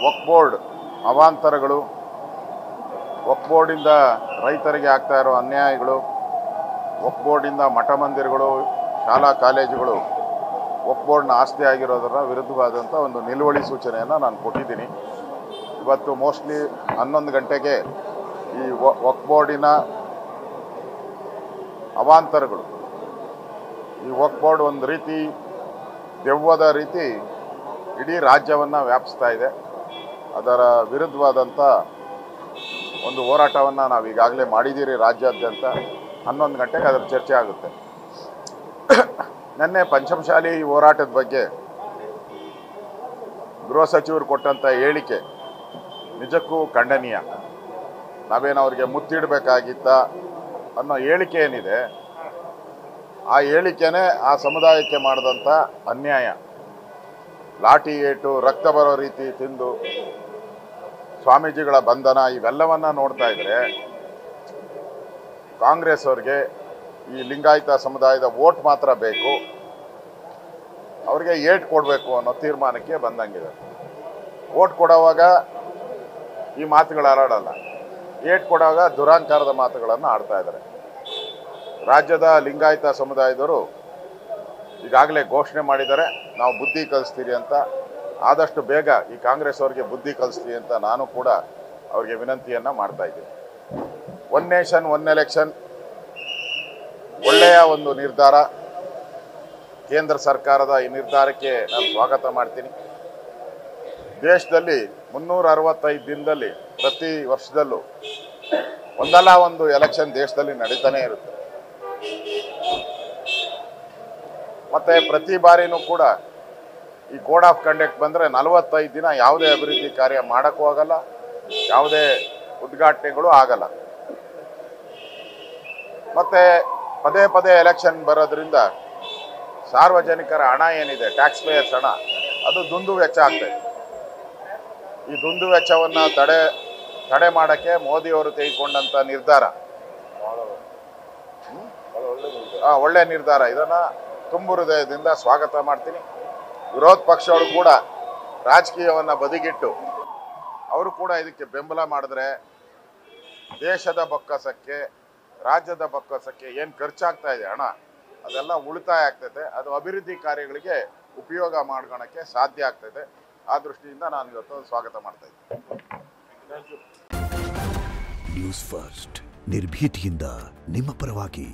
ವಕ್ಫ್ board ಅವಾಂತರಗಳು, ವಕ್ಫ್ ಬೋರ್ಡಿಂದ ರೈತರಿಗೆ ಆಗ್ತಾ ಇರೋ ಅನ್ಯಾಯಗಳು, ವಕ್ಫ್ ಬೋರ್ಡಿಂದ ಮಠ ಮಂದಿರಗಳು, ಶಾಲಾ ಕಾಲೇಜುಗಳು ವಕ್ಫ್ ಬೋರ್ಡ್ನ ಆಸ್ತಿ ಆಗಿರೋದರ ವಿರುದ್ಧವಾದಂಥ ಒಂದು ನಿಲುವಳಿ ಸೂಚನೆಯನ್ನು ನಾನು ಕೊಟ್ಟಿದ್ದೀನಿ. ಇವತ್ತು ಮೋಸ್ಟ್ಲಿ 11 ಗಂಟೆಗೆ ಈ ವಕ್ಫ್ ಬೋರ್ಡಿನ ಅವಾಂತರಗಳು, ಈ ವಕ್ಫ್ ಬೋರ್ಡ್ ಒಂದು ರೀತಿ ದೆವ್ವದ ರೀತಿ ಇಡೀ ರಾಜ್ಯವನ್ನು ವ್ಯಾಪಿಸ್ತಾ ಇದೆ. ಅದರ ವಿರುದ್ಧವಾದಂಥ ಒಂದು ಹೋರಾಟವನ್ನು ನಾವು ಈಗಾಗಲೇ ಮಾಡಿದ್ದೀರಿ ರಾಜ್ಯಾದ್ಯಂತ. 11 ಗಂಟೆಗೆ ಅದರ ಚರ್ಚೆ ಆಗುತ್ತೆ. ನಿನ್ನೆ ಪಂಚಮಶಾಲಿ ಹೋರಾಟದ ಬಗ್ಗೆ ಗೃಹ ಸಚಿವರು ಕೊಟ್ಟಂಥ ಹೇಳಿಕೆ ನಿಜಕ್ಕೂ ಖಂಡನೀಯ. ನಾವೇನು ಅವ್ರಿಗೆ ಮುತ್ತಿಡಬೇಕಾಗಿತ್ತ ಅನ್ನೋ ಹೇಳಿಕೆ ಏನಿದೆ, ಆ ಹೇಳಿಕೆನೇ ಆ ಸಮುದಾಯಕ್ಕೆ ಮಾಡಿದಂಥ ಅನ್ಯಾಯ. ಲಾಠಿ ಏಟು, ರಕ್ತ ಬರೋ ರೀತಿ ತಿಂದು ಸ್ವಾಮೀಜಿಗಳ ಬಂಧನ ಇವೆಲ್ಲವನ್ನ ನೋಡ್ತಾ ಇದ್ರೆ ಕಾಂಗ್ರೆಸ್ ಅವ್ರಿಗೆ ಈ ಲಿಂಗಾಯತ ಸಮುದಾಯದ ವೋಟ್ ಮಾತ್ರ ಬೇಕು, ಅವ್ರಿಗೆ ಏಟ್ ಕೊಡಬೇಕು ಅನ್ನೋ ತೀರ್ಮಾನಕ್ಕೆ ಬಂದಂಗಿದೆ. ವೋಟ್ ಕೊಡುವಾಗ ಈ ಮಾತುಗಳು ಆಡಲ್ಲ, ಏಟ್ ಕೊಡುವಾಗ ದುರಾಂಕಾರದ ಮಾತುಗಳನ್ನು ಆಡ್ತಾ ಇದ್ದಾರೆ. ರಾಜ್ಯದ ಲಿಂಗಾಯತ ಸಮುದಾಯದವರು ಈಗಾಗಲೇ ಘೋಷಣೆ ಮಾಡಿದ್ದಾರೆ, ನಾವು ಬುದ್ಧಿ ಕಲಿಸ್ತೀರಿ ಅಂತ. ಆದಷ್ಟು ಬೇಗ ಈ ಕಾಂಗ್ರೆಸ್ ಅವ್ರಿಗೆ ಬುದ್ಧಿ ಕಲಿಸ್ತೀವಿ ಅಂತ ನಾನು ಕೂಡ ಅವ್ರಿಗೆ ವಿನಂತಿಯನ್ನು ಮಾಡ್ತಾ ಇದ್ದೀನಿ. ಒನ್ ನೇಷನ್ ಒನ್ ಎಲೆಕ್ಷನ್ ಒಳ್ಳೆಯ ಒಂದು ನಿರ್ಧಾರ. ಕೇಂದ್ರ ಸರ್ಕಾರದ ಈ ನಿರ್ಧಾರಕ್ಕೆ ನಾನು ಸ್ವಾಗತ ಮಾಡ್ತೀನಿ. ದೇಶದಲ್ಲಿ 365 ದಿನದಲ್ಲಿ ಪ್ರತಿ ವರ್ಷದಲ್ಲೂ ಒಂದಲ್ಲ ಒಂದು ಎಲೆಕ್ಷನ್ ದೇಶದಲ್ಲಿ ನಡೀತಾನೆ ಇರುತ್ತೆ. ಮತ್ತೆ ಪ್ರತಿ ಬಾರಿನೂ ಕೂಡ ಈ ಕೋಡ್ ಆಫ್ ಕಂಡಕ್ಟ್ ಬಂದರೆ 45 ದಿನ ಯಾವುದೇ ಅಭಿವೃದ್ಧಿ ಕಾರ್ಯ ಮಾಡೋಕ್ಕೂ ಆಗಲ್ಲ, ಯಾವುದೇ ಉದ್ಘಾಟನೆಗಳು ಆಗಲ್ಲ. ಮತ್ತೆ ಪದೇ ಪದೇ ಎಲೆಕ್ಷನ್ ಬರೋದ್ರಿಂದ ಸಾರ್ವಜನಿಕರ ಹಣ ಏನಿದೆ, ಟ್ಯಾಕ್ಸ್ ಪೇಯರ್ಸ್ ಹಣ, ಅದು ದುಂದು ವೆಚ್ಚ ಆಗ್ತದೆ. ಈ ದುಂದು ವೆಚ್ಚವನ್ನು ತಡೆ ಮಾಡೋಕ್ಕೆ ಮೋದಿಯವರು ತೆಗೆದುಕೊಂಡಂಥ ನಿರ್ಧಾರ ಒಳ್ಳೆ ನಿರ್ಧಾರ. ಇದನ್ನು ತುಂಬು ಹೃದಯದಿಂದ ಸ್ವಾಗತ ಮಾಡ್ತೀನಿ. ವಿರೋಧ ಪಕ್ಷಗಳು ಕೂಡ ರಾಜಕೀಯವನ್ನು ಬದಿಗಿಟ್ಟು ಅವರು ಕೂಡ ಇದಕ್ಕೆ ಬೆಂಬಲ ಮಾಡಿದ್ರೆ ದೇಶದ ಬೊಕ್ಕಸಕ್ಕೆ, ರಾಜ್ಯದ ಬೊಕ್ಕಸಕ್ಕೆ ಏನು ಖರ್ಚಾಗ್ತಾ ಇದೆ ಹಣ, ಅದೆಲ್ಲ ಉಳಿತಾಯ ಆಗ್ತೈತೆ. ಅದು ಅಭಿವೃದ್ಧಿ ಕಾರ್ಯಗಳಿಗೆ ಉಪಯೋಗ ಮಾಡ್ಕೊಳಕ್ಕೆ ಸಾಧ್ಯ ಆಗ್ತೈತೆ. ಆ ದೃಷ್ಟಿಯಿಂದ ನಾನು ಇವತ್ತು ಸ್ವಾಗತ ಮಾಡ್ತಾ ಇದ್ದೀನಿ. ನ್ಯೂಸ್ ಫಸ್ಟ್, ನಿರ್ಭೀತಿಯಿಂದ ನಿಮ್ಮ ಪರವಾಗಿ.